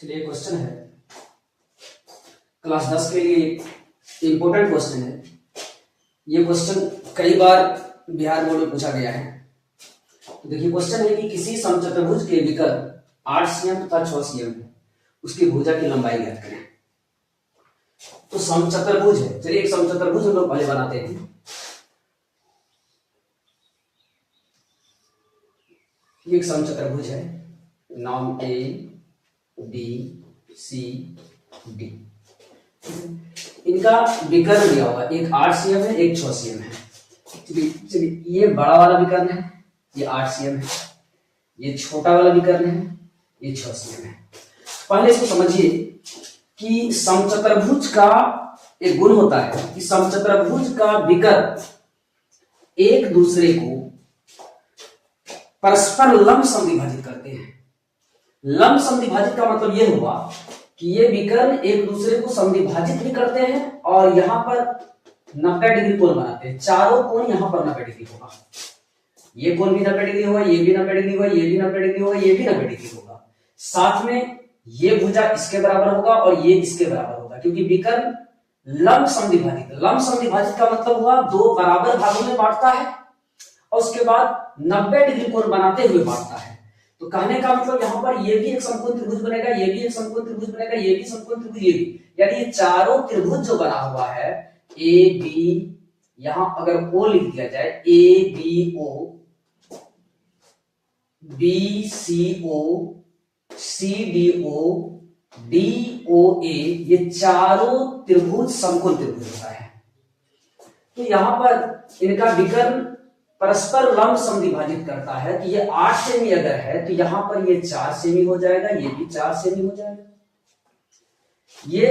चलिए क्वेश्चन है क्लास 10 के लिए इंपॉर्टेंट क्वेश्चन है। ये क्वेश्चन कई बार बिहार बोर्ड में पूछा गया है। तो देखिए क्वेश्चन है कि किसी समचतुर्भुज के विकर्ण 8 cm तथा 6 cm है, उसकी भुजा की लंबाई ज्ञात करें। तो समचतुर्भुज है, चलिए एक समचतुर्भुज हम लोग पहले बनाते हैं। ये एक समचतुर्भुज है, नाम ए बी सी डी। इनका विकर्ण दिया हुआ, एक 8 cm है, एक 6 cm है। चलिए ये बड़ा वाला विकर्ण है, ये 8 cm है। ये छोटा वाला विकर्ण है, ये 6 cm है। पहले इसको समझिए कि समचतुर्भुज का एक गुण होता है कि समचतुर्भुज का विकर्ण एक दूसरे को परस्पर लंब समद्विभाजित करते हैं। लंब समद्विभाजित का मतलब यह हुआ कि ये विकर्ण एक दूसरे को समद्विभाजित भी करते हैं और यहां पर 90 डिग्री कोण बनाते हैं। चारों कोण यहां पर 90 डिग्री होगा। ये कोण भी 90 डिग्री होगा, ये भी 90 डिग्री होगा, ये भी 90 डिग्री होगा, ये भी 90 डिग्री होगा। साथ में ये भुजा इसके बराबर होगा और ये इसके बराबर होगा, क्योंकि विकर्ण लंब समद्विभाजित। लंब समद्विभाजित का मतलब हुआ दो बराबर भागों में बांटता है और उसके बाद 90 डिग्री कोण बनाते हुए बांटता है। तो कहने का मतलब यहाँ पर ये भी एक समकोण त्रिभुज बनेगा, ये भी एक समकोण त्रिभुज बनेगा, ये भी समकोण त्रिभुज, ये भी, यानी ये चारों त्रिभुज जो बना हुआ है ए बी, यहां अगर ओ लिख दिया जाए A B O, B C O, C D O, D O A, ये चारों त्रिभुज समकोण त्रिभुज होता है। तो यहां पर इनका विकर्ण परस्पर लंब समद्विभाजित करता है। कि ये 8 सेमी अगर है तो यहां पर ये 4 सेमी हो जाएगा, ये भी 4 सेमी हो जाएगा। ये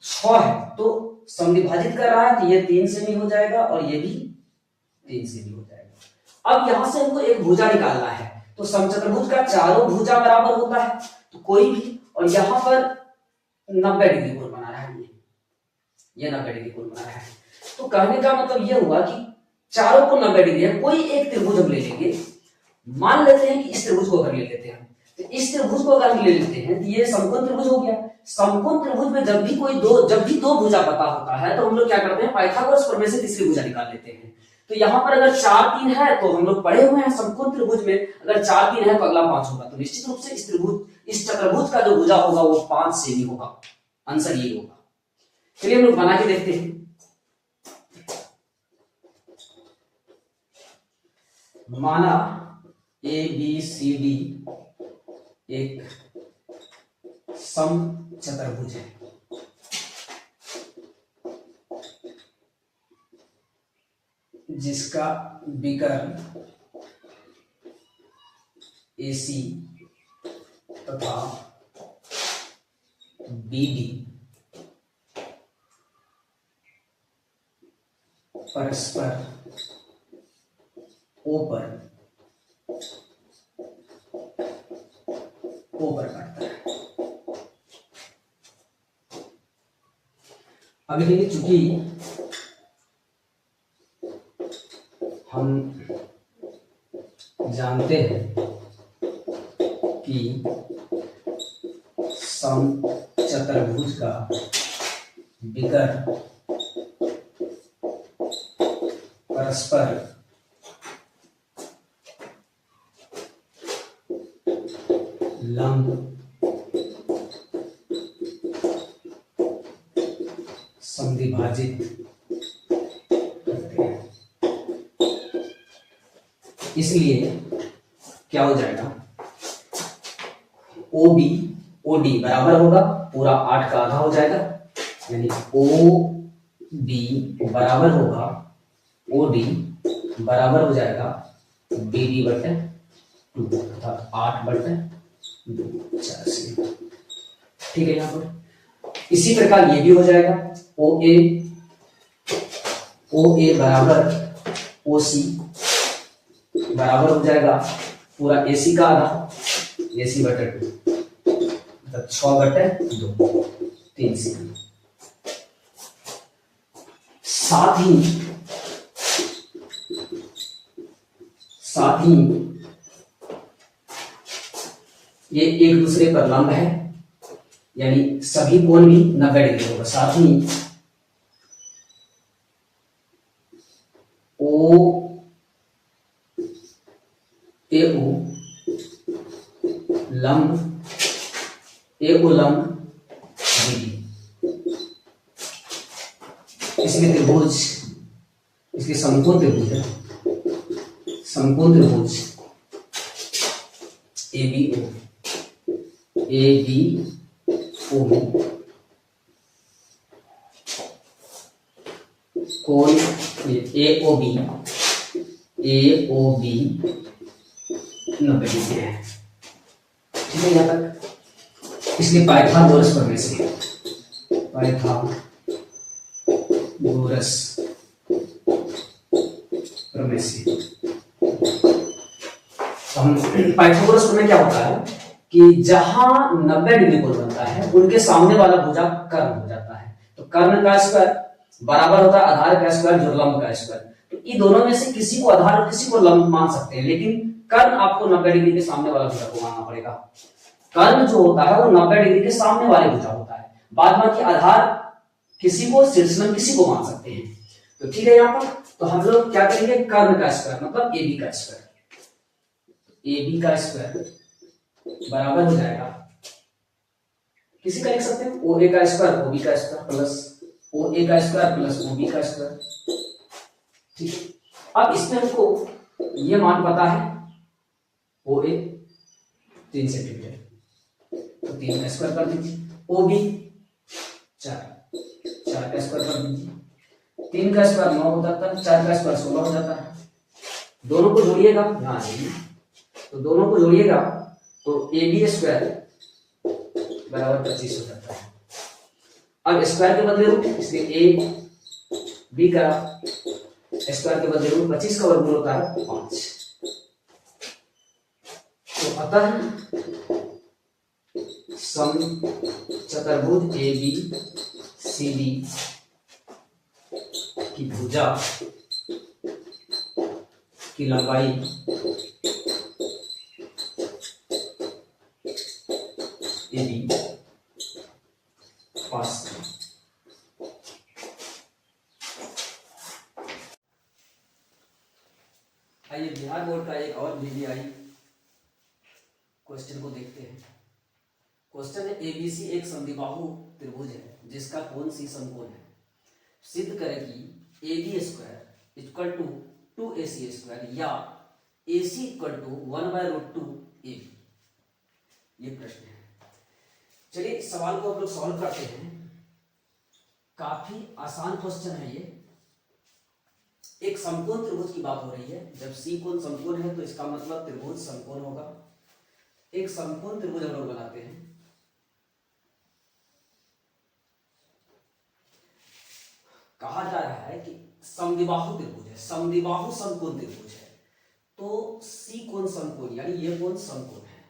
6 है तो समद्विभाजित कर रहा है तो ये 3 सेमी हो जाएगा और ये भी 3 सेमी हो जाएगा। अब यहां से हमको एक भुजा निकालना है। तो समचतुर्भुज का चारों भुजा बराबर होता है तो कोई भी, और यहां पर 90 डिग्री कोण बना रहा है, ये 90 डिग्री कोण बना रहा है। तो कहने का मतलब यह हुआ कि चारों को 90 डिग्री है। कोई एक त्रिभुज हम ले लेंगे, मान लेते हैं कि इस त्रिभुज को अगर ले लेते हैं, तो इस त्रिभुज को अगर हम ले लेते हैं तो ये समकोण त्रिभुज हो गया। समकोण त्रिभुज में जब भी दो भुजा पता होता है तो हम लोग क्या करते हैं, पाइथागोरस प्रमेय से तीसरी भुजा निकाल लेते हैं। तो यहाँ पर अगर 4 3 है तो हम लोग पढ़े हुए हैं समकोण त्रिभुज में अगर 4 3 है तो अगला 5 होगा। तो निश्चित रूप से इस चतुर्भुज का जो भुजा होगा वो 5 सेमी होगा। आंसर ये होगा। चलिए हम लोग बना के देखते हैं। माना ए बी सी डी एक समचतुर्भुज है। जिसका विकर्ण AC तथा BD परस्पर O पर काटता है। अभी देखिए चूंकि हम जानते हैं कि समचतुर्भुज का विकर्ण परस्पर लंब समद्विभाजित करते हैं। इसलिए क्या हो जाएगा, ओ बी ओ डी बराबर होगा पूरा 8 का आधा हो जाएगा, यानी ओ बी बराबर होगा ओ डी बराबर हो जाएगा बी डी बटे 2 अर्थात 8/2 4 से। ठीक है। यहां पर इसी प्रकार ये भी हो जाएगा ओ ए बराबर ओ सी बराबर हो जाएगा पूरा AC का आधा, AC बटे 2 मतलब 6/2 3 सेमी। साथ ही ये एक दूसरे पर लंब है यानी सभी कोण भी 90 डिग्री होगा। साथ ही ओ ए ओ लंब ए को लंब बीडी, इसलिए त्रिभुज, इसके समकोण त्रिभुज है, समकोण त्रिभुज ए बी ओ में कोण ए ओ बी 90 डिग्री है। ठीक है यहां तक। इसलिए पाइथागोरस प्रमेय से, पाइथागोरस प्रमेय से हम पाइथागोरस प्रमेय क्या होता है कि जहां 90 डिग्री कोण बनता है उनके सामने वाला भुजा कर्ण हो जाता है। तो कर्ण का स्क्वायर बराबर होता है आधार का स्क्वायर जोड़ लंब का स्क्वायर। तो इन दोनों में से किसी को आधार और किसी को लंब मान सकते हैं, लेकिन कर्ण आपको 90 डिग्री के सामने वाला भुजा को मानना पड़ेगा। कर्ण जो होता है वो 90 डिग्री के सामने वाले भुजा होता है, बाद बाकी आधार किसी को, शीर्षलंब किसी को मान सकते हैं। तो ठीक है यहाँ पर तो हम लोग क्या करेंगे, कर्ण का स्क्वायर मतलब ए बी का स्क्वायर, ए बी का स्क्वायर बराबर हो जाएगा, किसी का लिख सकते हैं ओ ए का स्क्वायर ओ बी का स्क्वायर प्लस ओ ए का स्क्वायर प्लस ओ बी का स्क्वायर। ठीक है, अब इसमें हमको ये मान पता है ओ ए 3 सेंटीमीटर, तो 3 का स्क्वायर कर दीजिए, ओ बी 4 का स्क्वायर कर दीजिए, 3 का स्क्वायर 9 हो जाता है, 4 का स्क्वायर 16 हो जाता है। दोनों को जोड़िएगा, यहाँ तो दोनों को जोड़िएगा तो ए बी स्क्वायर बराबर 25 हो जाता है। अब स्क्वायर के बदले रूट, इसलिए ए बी का स्क्वायर के बदले रूट 25 का वर्गमूल होता है 5। तो अतः समचतुर्भुज ए बी सी डी की भुजा की लंबाई ए बी 5। आइए बिहार बोर्ड का एक और वीवीआई क्वेश्चन को देखते हैं। क्वेश्चन है एबीसी एक समद्विबाहु त्रिभुज है जिसका कोण सी समकोण है। सिद्ध करें कि A B square equal to 2ac square या ac इक्वल टू 1/√2 ab। ये प्रश्न है। चलिए सवाल को हम लोग सॉल्व करते हैं। काफी आसान क्वेश्चन है ये। एक समकोण त्रिभुज की बात हो रही है। जब सी कोण समकोण है तो इसका मतलब त्रिभुज समकोण होगा। एक समकोण त्रिभुज हम लोग बनाते हैं। कहा जा रहा है कि समद्विबाहु त्रिभुज है, समद्विबाहु समकोण त्रिभुज है, तो सी कोण समकोण यानी ये कोण समकोण है।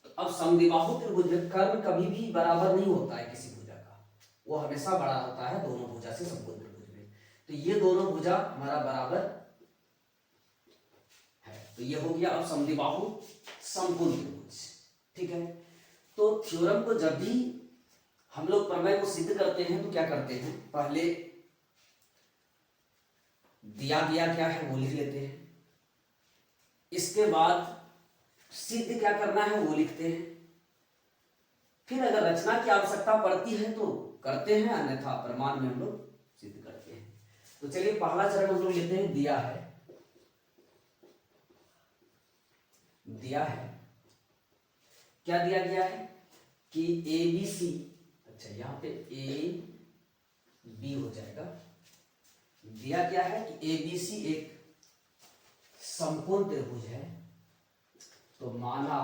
तो अब समद्विबाहु त्रिभुज में कर्ण कभी भी बराबर नहीं होता है किसी भुजा का, वो हमेशा बड़ा होता है दोनों भुजा से समकोण त्रिभुज में। तो ये दोनों भुजा हमारा बराबर है, तो ये हो गया अब समद्विबाहु समकोण त्रिभुज। ठीक है, तो थ्योरम को जब भी हम लोग प्रमेय को सिद्ध करते हैं तो क्या करते हैं, पहले दिया गया क्या है वो लिख लेते हैं, इसके बाद सिद्ध क्या करना है वो लिखते हैं, फिर अगर रचना की आवश्यकता पड़ती है तो करते हैं, अन्यथा प्रमाण में हम लोग सिद्ध करते हैं। तो चलिए पहला चरण हम लोग लेते हैं। दिया है क्या दिया गया है कि ए बी सी, अच्छा यहाँ पे ए बी हो जाएगा। दिया क्या है कि ए बी सी एक समकोण त्रिभुज है, तो माना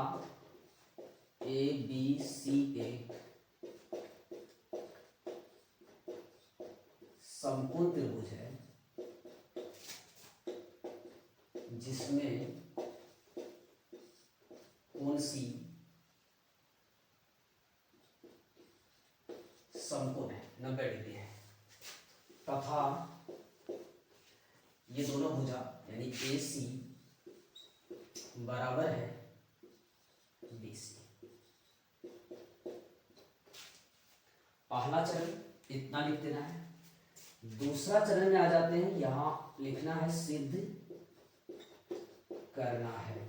ए बी सी एक समकोण त्रिभुज है जिसमें कोण सी समकोण है, 90 डिग्री है, तथा ये दोनों भुजा यानी ए सी बराबर है बी सी। पहला चरण इतना लिख देना है। दूसरा चरण में आ जाते हैं, यहां लिखना है सिद्ध करना है।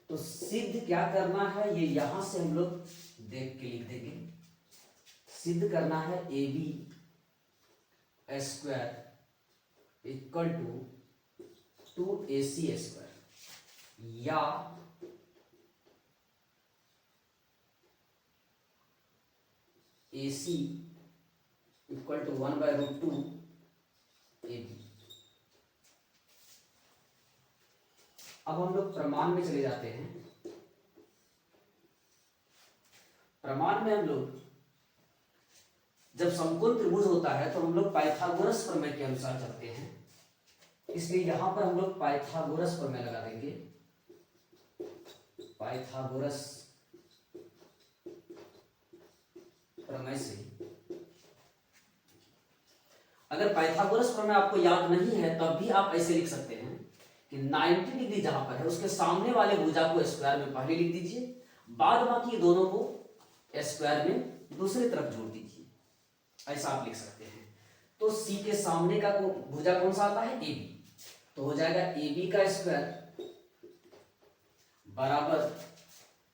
तो सिद्ध क्या करना है ये यहां से हम लोग देख के लिख देंगे। सिद्ध करना है A B square equal to A C square, या A C equal to 1/√2 A B. अब हम लोग प्रमाण में चले जाते हैं। प्रमाण में हम लोग जब समकोण त्रिभुज होता है तो हम लोग पाइथागोरस प्रमेय के अनुसार चलते हैं, इसलिए यहां पर हम लोग पाइथागोरस प्रमेय लगा देंगे। पाइथागोरस प्रमेय से, अगर पाइथागोरस प्रमेय आपको याद नहीं है तब भी आप ऐसे लिख सकते हैं कि 90 डिग्री जहां पर है उसके सामने वाले भुजा को स्क्वायर में पहले लिख दीजिए, बाद बाकी दोनों को स्क्वायर में दूसरी तरफ जोड़ दीजिए, ऐसा आप लिख सकते हैं। तो सी के सामने का भुजा कौन सा आता है, ए बी, तो हो जाएगा ए बी का स्क्वायर बराबर,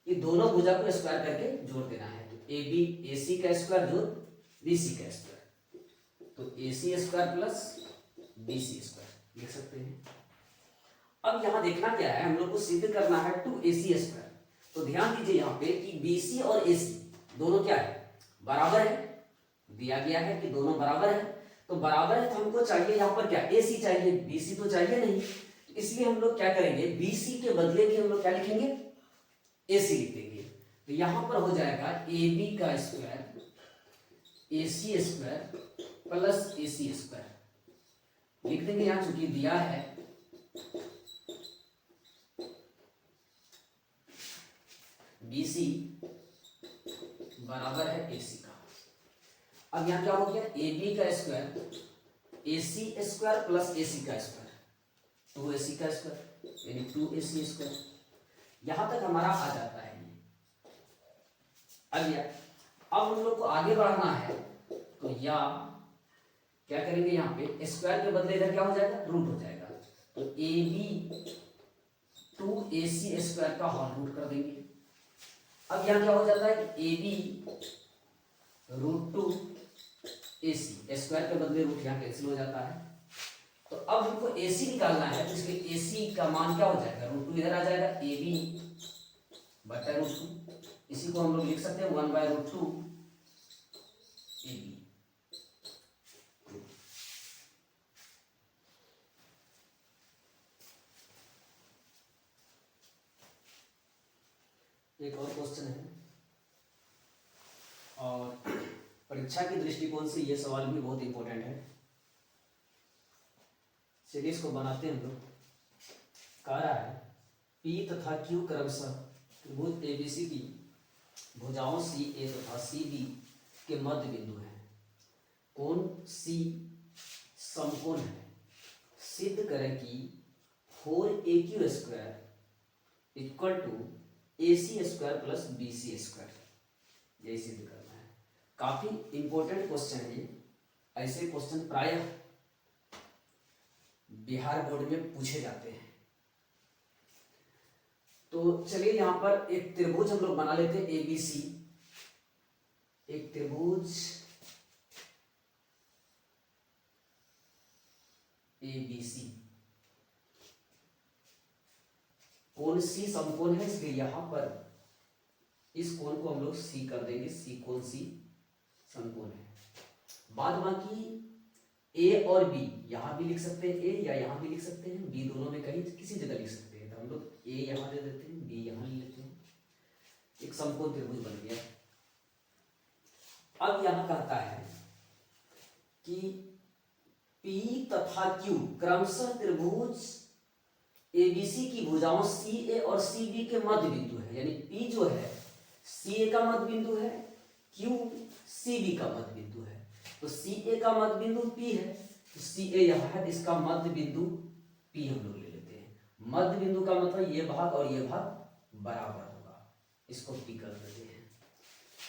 ये दोनों भुजा को स्क्वायर करके जोड़ देना है। ए बी ए सी का स्क्वायर जोड़ बी सी का स्क्वायर, तो A C square plus B C square लिख सकते हैं। अब यहां देखना क्या है, हम लोग को सिद्ध करना है 2ac स्क्वायर। तो ध्यान दीजिए यहां पे कि bc और ac दोनों क्या है, बराबर है। दिया गया है कि दोनों बराबर है, तो बराबर है तो हमको चाहिए यहां पर क्या, ac चाहिए, bc तो चाहिए नहीं। तो इसलिए हम लोग क्या करेंगे, bc के बदले भी हम लोग क्या लिखेंगे, ac लिख देंगे। तो यहां पर हो जाएगा ab का square ac square plus ac square लिख देंगे। यहां चूंकि दिया है BC बराबर है AC का। अब यहां क्या हो गया, AB का square AC square plus AC का स्क्वायर, 2AC का स्क्वायर यानी 2AC स्क्वायर। यहां तक हमारा आ जाता है ये। अब हम लोग को आगे बढ़ना है, तो या क्या करेंगे, यहां पे स्क्वायर के बदले इधर क्या हो जाएगा, रूट हो जाएगा। तो AB 2AC स्क्वायर का होल रूट कर देंगे। अब यहां क्या हो जाता है, AB √2AC, स्क्वायर के बदले रूट यहां कैंसिल हो जाता है। तो अब हमको AC निकालना है, तो इसलिए AC का मान क्या हो जाएगा, √2 इधर आ जाएगा, AB बटा √2। इसी को हम लोग लिख सकते हैं 1/√2 AB। एक और क्वेश्चन है, और परीक्षा के दृष्टिकोण से यह सवाल भी बहुत इंपॉर्टेंट है। चलिए इसको बनाते हैं हम लोग। कह रहा है P तथा Q क्रमशः त्रिभुज ABC की भुजाओं CA तथा CB के मध्य बिंदु है। कोण C समकोण है। सिद्ध करें कि 4AQ square equal to AC square plus BC square, यही सिद्ध करना है। काफी इंपॉर्टेंट क्वेश्चन है ये। ऐसे क्वेश्चन प्रायः बिहार बोर्ड में पूछे जाते हैं। तो चलिए यहां पर एक त्रिभुज हम लोग बना लेते हैं ABC। एक त्रिभुज ABC, कोण C समकोण है, इसलिए यहां पर इस कोण को हम लोग C कर देंगे, C कोण C समकोण है। बाद बाकी A और B यहां भी लिख सकते हैं, A या यहां भी लिख सकते हैं, B दोनों में कहीं किसी जगह लिख सकते हैं। तो हम लोग A यहां दे देते हैं, B यहां ले लेते हैं, एक समकोण त्रिभुज बन गया। अब यहां कहता है कि P तथा Q क्रमशः त्रिभुज ABC की भुजाओं CA और CB के मध्य बिंदु है। यानी P जो है CA का मध्य बिंदु है, Q CB का मध्य बिंदु है। तो CA का मध्य बिंदु P है, तो CA यहां है, इसका मध्य बिंदु P हम लोग ले लेते हैं। मध्य बिंदु का मतलब ये भाग और ये भाग बराबर होगा, इसको P कर देते हैं।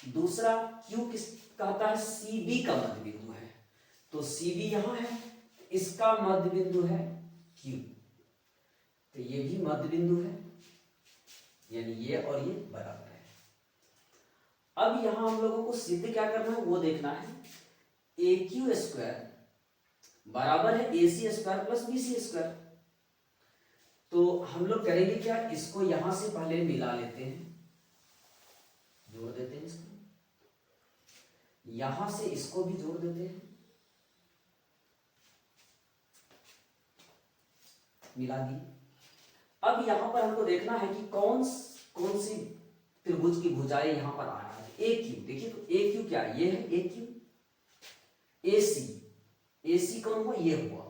दूसरा Q किस कहता है CB का मध्य बिंदु है, तो CB यहां है, इसका मध्य बिंदु है Q, तो ये भी मध्य बिंदु है, यानी ये और ये बराबर है। अब यहां हम लोगों को सिद्ध क्या करना है वो देखना है। AQ स्क्वायर बराबर है AC square plus BC square, तो हम लोग करेंगे क्या, इसको यहां से पहले मिला लेते हैं, जोड़ देते हैं इसको, यहां से इसको भी जोड़ देते हैं, मिला दी। अब यहां पर हमको देखना है कि कौन सी त्रिभुज की भुजाएं यहां पर आ रहा है। AQ देखिए, तो AQ क्या है, ये है AQ, AC कौन हुआ, ये हुआ,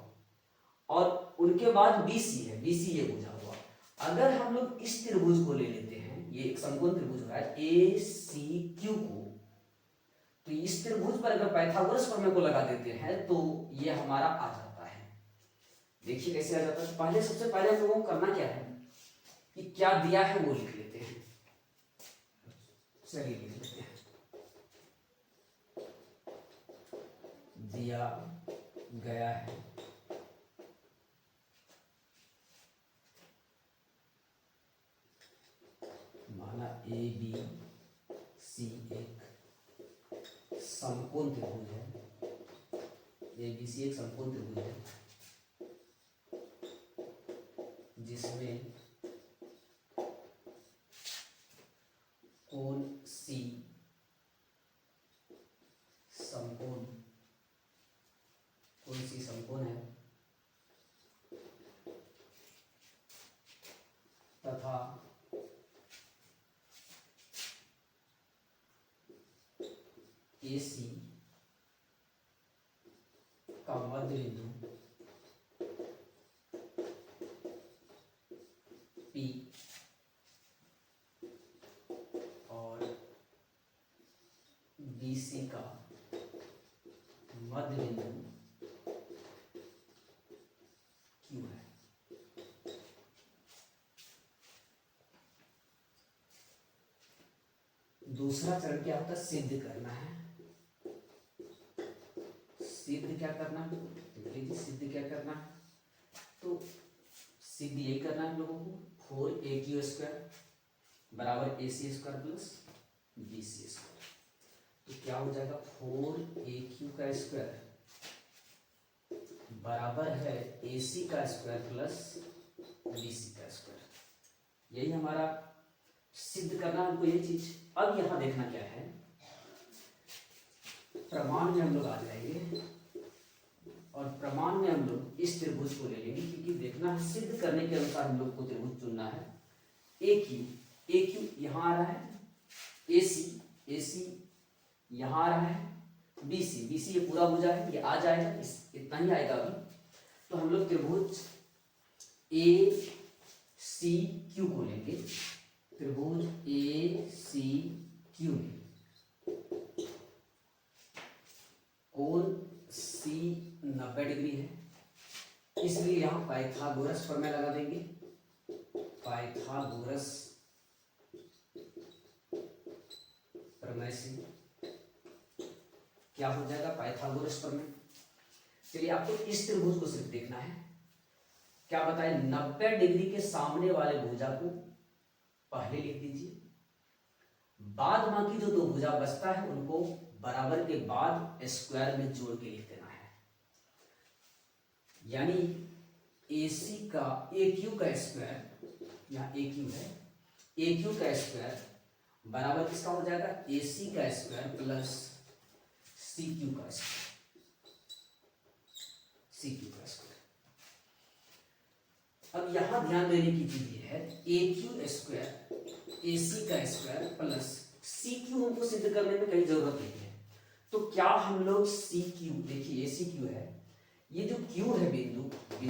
और उनके बाद BC है, BC ये भुजा हुआ। अगर हम लोग इस त्रिभुज को ले लेते हैं, ये एक समकोण त्रिभुज हो रहा है ACQ को, तो इस त्रिभुज पर अगर पाइथागोरस प्रमेय को लगा देते हैं तो ये हमारा आ जाता है। देखिए कैसे आ जाता है। पहले सबसे पहले हम लोगों को करना क्या है कि क्या दिया है वो लिख लेते हैं। चलिए लिख लेते हैं, दिया गया है माना ABC एक समकोण त्रिभुज है, ABC एक समकोण त्रिभुज है जिसमें कोण C समकोण, कोण C समकोण है तथा AC का मध्य बिंदु P और BC का मध्य बिंदु Q है। दूसरा चरण क्या होता है, सिद्ध करना है। सिद्ध क्या करना है, देखिए सिद्ध क्या करना है, तो सिद्ध यही करना है हम लोगों को, 4AQ स्क्वायर बराबर AC square plus BC square, तो क्या हो जाएगा 4AQ का स्क्वायर बराबर है AC का स्क्वायर प्लस BC का स्क्वायर। यही हमारा सिद्ध करना हमको ये चीज। अब यहां देखना क्या है, प्रमाण में हम लोग आ जाएंगे और प्रमाण में हम लोग इस त्रिभुज को ले लेंगे, क्योंकि देखना है सिद्ध करने के अनुसार हम लोग को त्रिभुज चुनना है। AQ यहां आ रहा है, AC यहां आ रहा है, BC ये पूरा भुजा है, ये आ जाएगा, इतना ही आएगा अभी। तो हम लोग त्रिभुज ACQ को लेंगे, त्रिभुज ACQ में कोण C 90 डिग्री है, इसलिए यहां पाइथागोरस प्रमेय लगा देंगे। पाइथागोरस प्रमेय से क्या हो जाएगा, पाइथागोरस प्रमेय। चलिए आपको इस त्रिभुज को सिर्फ देखना है, क्या बताए, 90 डिग्री के सामने वाले भुजा को पहले लिख दीजिए, बाद बाकी जो दो भुजा बचता है उनको बराबर के बाद स्क्वायर में जोड़ के लिख देना है। यानी AC का AQ का स्क्वायर, यहाँ AQ है, AQ का स्क्वायर बराबर किसका हो जाएगा, AC का स्क्वायर प्लस CQ का स्क्वायर, CQ का स्क्वायर। अब यहां ध्यान देने की चीज ये है, AQ स्क्वायर AC का स्क्वायर प्लस CQ हमको सिद्ध करने में कहीं जरूरत नहीं है, तो क्या हम लोग CQ, देखिए ACQ है, ये जो Q है बिंदु Q,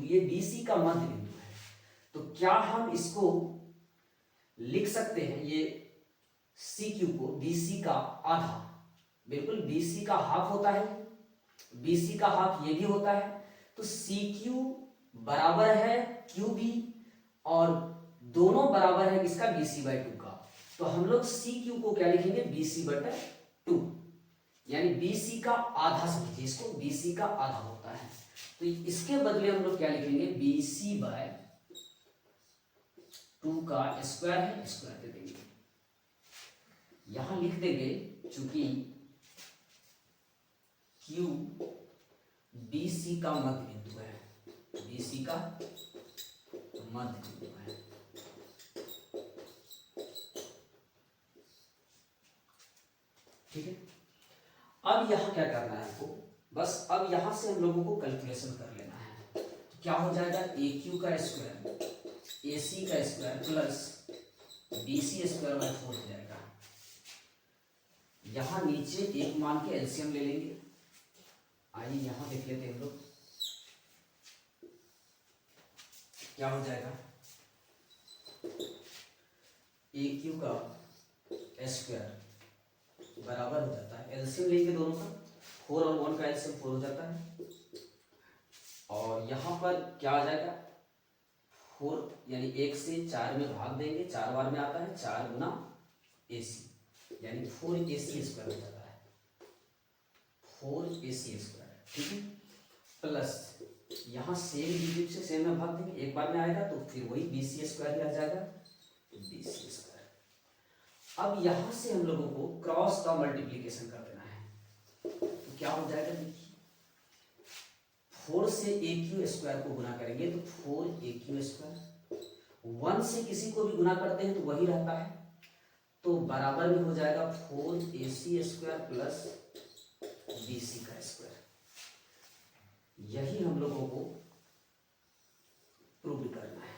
ये BC का मध्य बिंदु है, तो क्या हम इसको लिख सकते हैं, ये CQ को BC का आधा, बिल्कुल BC का हाफ होता है, BC का हाफ ये भी होता है, तो CQ बराबर है QB और दोनों बराबर है किसका, BC/2 का। तो तो हम लोग सी क्यू को क्या लिखेंगे, बी सी बटा 2, यानी बी सी का आधा समझिए इसको, बी सी का आधा होता है। तो इसके बदले हम लोग क्या लिखेंगे, बी सी बाय 2 का स्क्वायर है, स्क्वायर दे देंगे। यहां लिख देंगे चूंकि क्यू बी सी का मध्य बिंदु है, बी सी का मध्य बिंदु है। ठीक है, अब यहां क्या करना है आपको, बस अब यहां से हम लोगों को कैलकुलेशन कर लेना है। तो क्या हो जाएगा, ए क्यू का स्क्वायर ए सी का square plus B C square by 4 हो जाएगा। यहां नीचे एक मान के एलसीएम ले लेंगे। आइए यहां देख लेते हैं हम लोग क्या हो जाएगा, ए क्यू का स्क्वायर बराबर हो जाता है, एलसीएम लेंगे दोनों का, 4 और 1 का एलसीएम 4 हो जाता है। और यहां पर क्या आ जाएगा, 4 यानी 1 से 4 में भाग देंगे, 4 बार में आता है, 4 गुना ए सी यानी 4 ए सी स्क्वायर हो जाता है, 4 ए सी स्क्वायर। ठीक है, प्लस यहां सेम डिजिट से सेम में भाग देंगे, एक बार में आएगा तो फिर वही बी सी स्क्वायर ही आ जाएगा, बी सी स्क्वायर। अब यहां से हम लोगों को क्रॉस का मल्टीप्लीकेशन कर देना है। तो क्या हो जाएगा, देखिए 4 से ए क्यू स्क्वायर को गुना करेंगे तो 4 ए क्यू स्क्वायर, 1 से किसी को भी गुना करते हैं तो वही रहता है, तो बराबर में हो जाएगा 4 ए सी स्क्वायर प्लस बी सी का स्क्वायर। यही हम लोगों को प्रूव करना है।